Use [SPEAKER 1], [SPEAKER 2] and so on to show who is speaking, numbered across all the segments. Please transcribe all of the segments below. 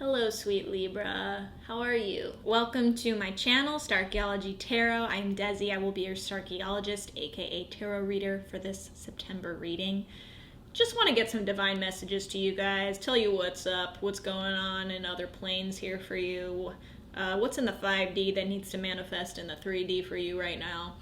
[SPEAKER 1] Hello, sweet Libra. How are you? Welcome to my channel, Starchaeology Tarot. I'm Desi. I will be your Starchaeologist, aka tarot reader for this September reading. Just want to get some divine messages to you guys, tell you what's up, what's going on in other planes here for you, what's in the 5D that needs to manifest in the 3D for you right now.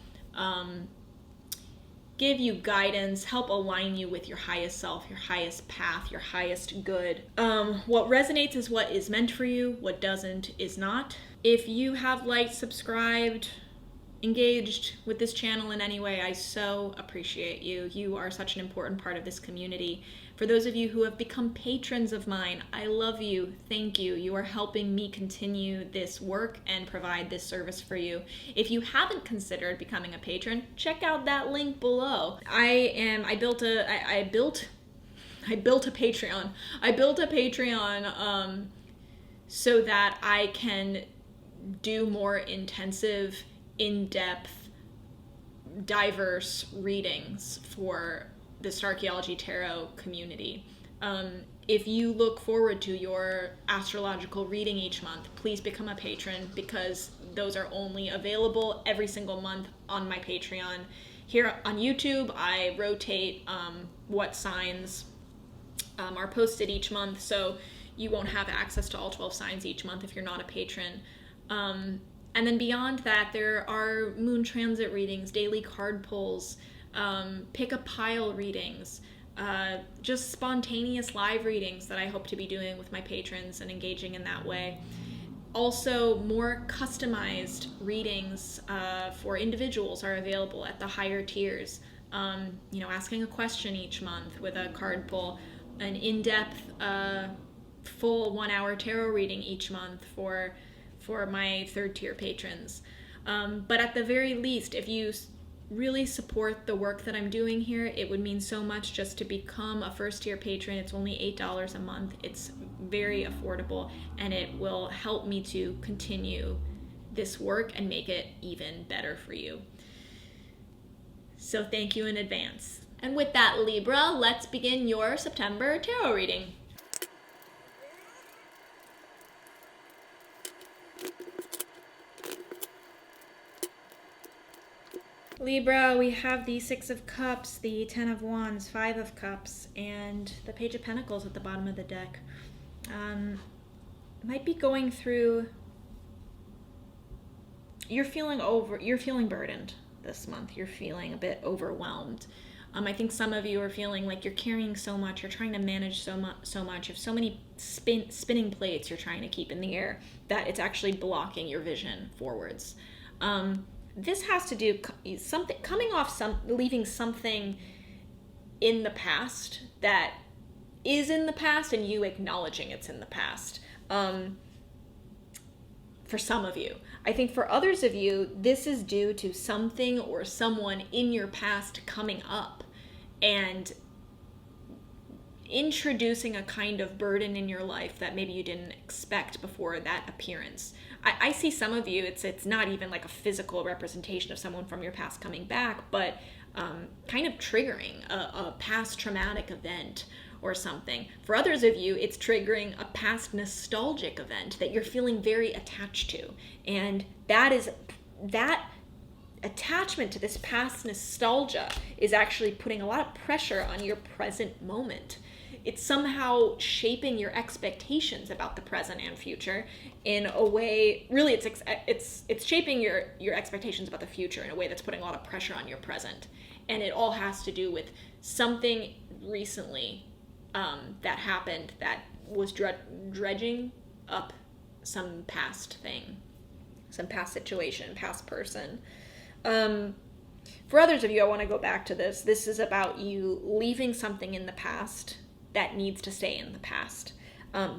[SPEAKER 1] Give you guidance, help align you with your highest self, your highest path, your highest good. What resonates is what is meant for you, what doesn't is not. If you have liked, subscribed, engaged with this channel in any way, I so appreciate you. You are such an important part of this community. For those of you who have become patrons of mine, I love you. Thank you. You are helping me continue this work and provide this service for you. If you haven't considered becoming a patron, check out that link below. I built a Patreon. I built a Patreon so that I can do more intensive, in-depth, diverse readings for the Starchaeology Tarot community. If you look forward to your astrological reading each month, please become a patron, because those are only available every single month on my Patreon. Here on YouTube, I rotate what signs are posted each month, so you won't have access to all 12 signs each month if you're not a patron. And then beyond that, there are moon transit readings, daily card pulls, pick a pile readings, just spontaneous live readings that I hope to be doing with my patrons and engaging in that way. Also, more customized readings for individuals are available at the higher tiers. Asking a question each month with a card pull, an in-depth, full 1-hour tarot reading each month for my third tier patrons. But at the very least, if you really support the work that I'm doing here, it would mean so much just to become a first tier patron. It's only $8 a month. It's very affordable, and it will help me to continue this work and make it even better for you. So thank you in advance. And with that, Libra, let's begin your September tarot reading. Libra, we have the 6 of Cups, the 10 of Wands, 5 of Cups, and the Page of Pentacles at the bottom of the deck. Might be going through... You're feeling burdened this month. You're feeling a bit overwhelmed. I think some of you are feeling like you're carrying so much. You're trying to manage so much. You have so many spinning plates you're trying to keep in the air that it's actually blocking your vision forwards. This has to do something leaving something in the past that is in the past, and you acknowledging it's in the past. For some of you, I think for others of you, this is due to something or someone in your past coming up and introducing a kind of burden in your life that maybe you didn't expect before that appearance. I see some of you, it's not even like a physical representation of someone from your past coming back, but kind of triggering a past traumatic event or something. For others of you, it's triggering a past nostalgic event that you're feeling very attached to. And that attachment to this past nostalgia is actually putting a lot of pressure on your present moment. It's somehow shaping your expectations about the present and future in a way. Really, it's shaping your expectations about the future in a way that's putting a lot of pressure on your present, and it all has to do with something recently that happened that was dredging up some past thing, some past situation, past person. For others of you, I want to go back to this. This is about you leaving something in the past that needs to stay in the past.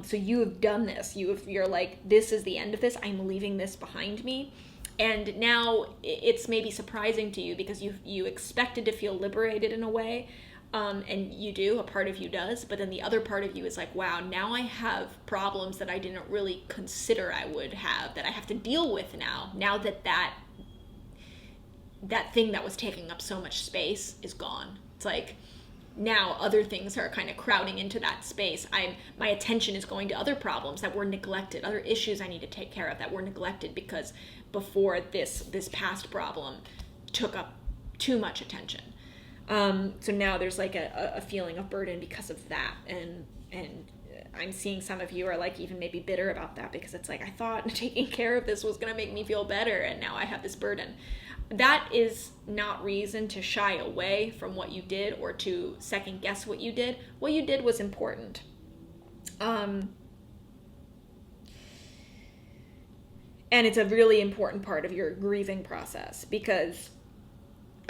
[SPEAKER 1] So you have done this. You're like, this is the end of this. I'm leaving this behind me. And now it's maybe surprising to you because you expected to feel liberated in a way. And you do, a part of you does. But then the other part of you is like, wow, now I have problems that I didn't really consider I would have, that I have to deal with now that thing that was taking up so much space is gone. It's like now other things are kind of crowding into that space. My attention is going to other problems that were neglected, other issues I need to take care of that were neglected because before this past problem took up too much attention. So now there's like a feeling of burden because of that, and I'm seeing some of you are like even maybe bitter about that because it's like, I thought taking care of this was going to make me feel better, and now I have this burden. That is not reason to shy away from what you did or to second guess what you did. What you did was important. And it's a really important part of your grieving process, because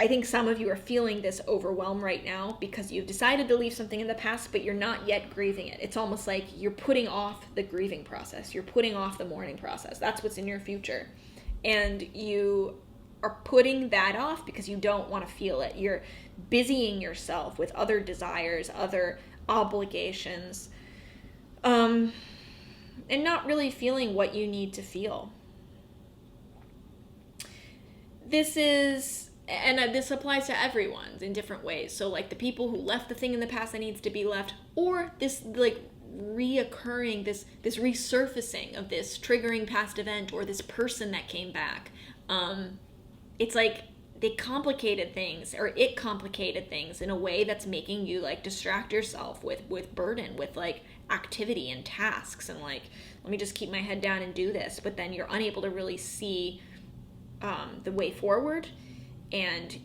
[SPEAKER 1] I think some of you are feeling this overwhelm right now because you've decided to leave something in the past, but you're not yet grieving it. It's almost like you're putting off the grieving process. You're putting off the mourning process. That's what's in your future. And you are putting that off because you don't want to feel it. You're busying yourself with other desires, other obligations, and not really feeling what you need to feel. This applies to everyone in different ways. So like the people who left the thing in the past that needs to be left, or this like reoccurring, this resurfacing of this triggering past event or this person that came back. It's like it complicated things in a way that's making you like distract yourself with burden, with like activity and tasks, and like, let me just keep my head down and do this. But then you're unable to really see the way forward, and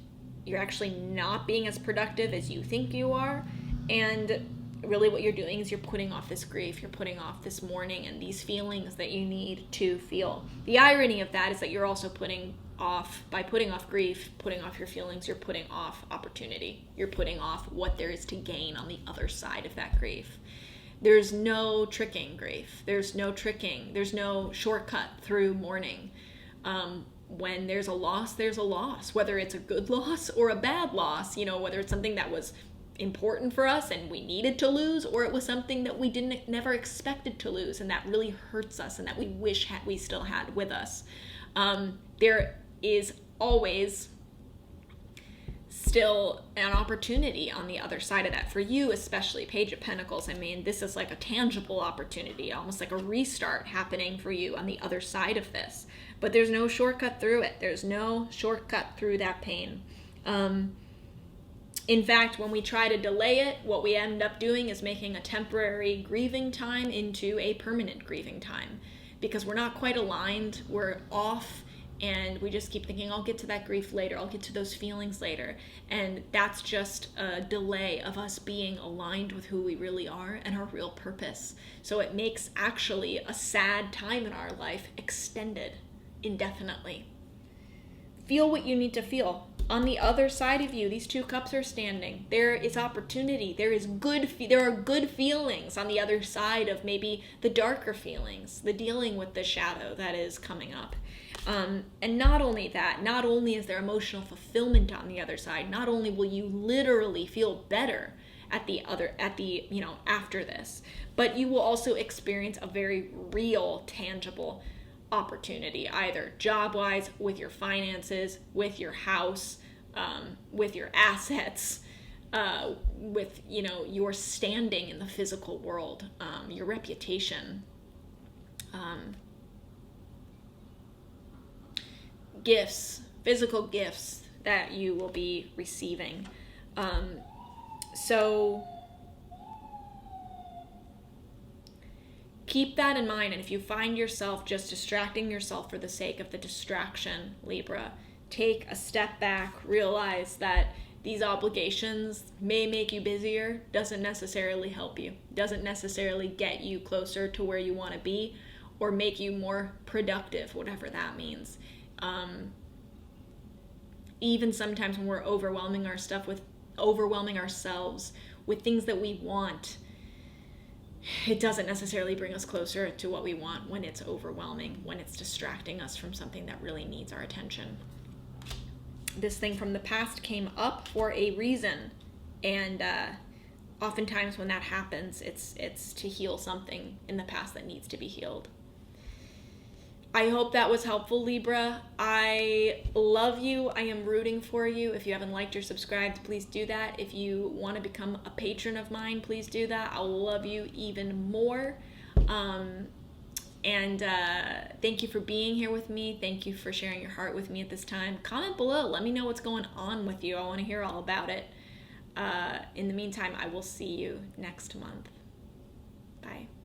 [SPEAKER 1] you're actually not being as productive as you think you are. And really what you're doing is you're putting off this grief, you're putting off this mourning and these feelings that you need to feel. The irony of that is that you're also by putting off grief, putting off your feelings, you're putting off opportunity. You're putting off what there is to gain on the other side of that grief. There's no tricking grief. There's no shortcut through mourning. When there's a loss, whether it's a good loss or a bad loss, whether it's something that was important for us and we needed to lose, or it was something that we never expected to lose and that really hurts us and that we wish we still had with us. There is always still an opportunity on the other side of that. For you, especially, Page of Pentacles, I mean, this is like a tangible opportunity, almost like a restart happening for you on the other side of this. But there's no shortcut through it. There's no shortcut through that pain. In fact, when we try to delay it, what we end up doing is making a temporary grieving time into a permanent grieving time, because we're not quite aligned, we're off, and we just keep thinking, I'll get to that grief later, I'll get to those feelings later. And that's just a delay of us being aligned with who we really are and our real purpose. So it makes actually a sad time in our life extended indefinitely. Feel what you need to feel. On the other side of you, these two cups are standing. There is opportunity. There are good feelings on the other side of maybe the darker feelings, the dealing with the shadow that is coming up. And not only that, not only is there emotional fulfillment on the other side, not only will you literally feel better after this, but you will also experience a very real, tangible opportunity, either job-wise, with your finances, with your house, with your assets, with your standing in the physical world, your reputation, gifts, physical gifts that you will be receiving. So keep that in mind. And if you find yourself just distracting yourself for the sake of the distraction, Libra, take a step back, realize that these obligations may make you busier, doesn't necessarily help you, doesn't necessarily get you closer to where you want to be or make you more productive, whatever that means. Even sometimes when we're overwhelming ourselves with things that we want, it doesn't necessarily bring us closer to what we want when it's overwhelming, when it's distracting us from something that really needs our attention. This thing from the past came up for a reason, and oftentimes when that happens, it's to heal something in the past that needs to be healed. I hope that was helpful, Libra. I love you. I am rooting for you. If you haven't liked or subscribed, please do that. If you want to become a patron of mine, please do that. I'll love you even more. And thank you for being here with me. Thank you for sharing your heart with me at this time. Comment below. Let me know what's going on with you. I want to hear all about it. In the meantime, I will see you next month. Bye.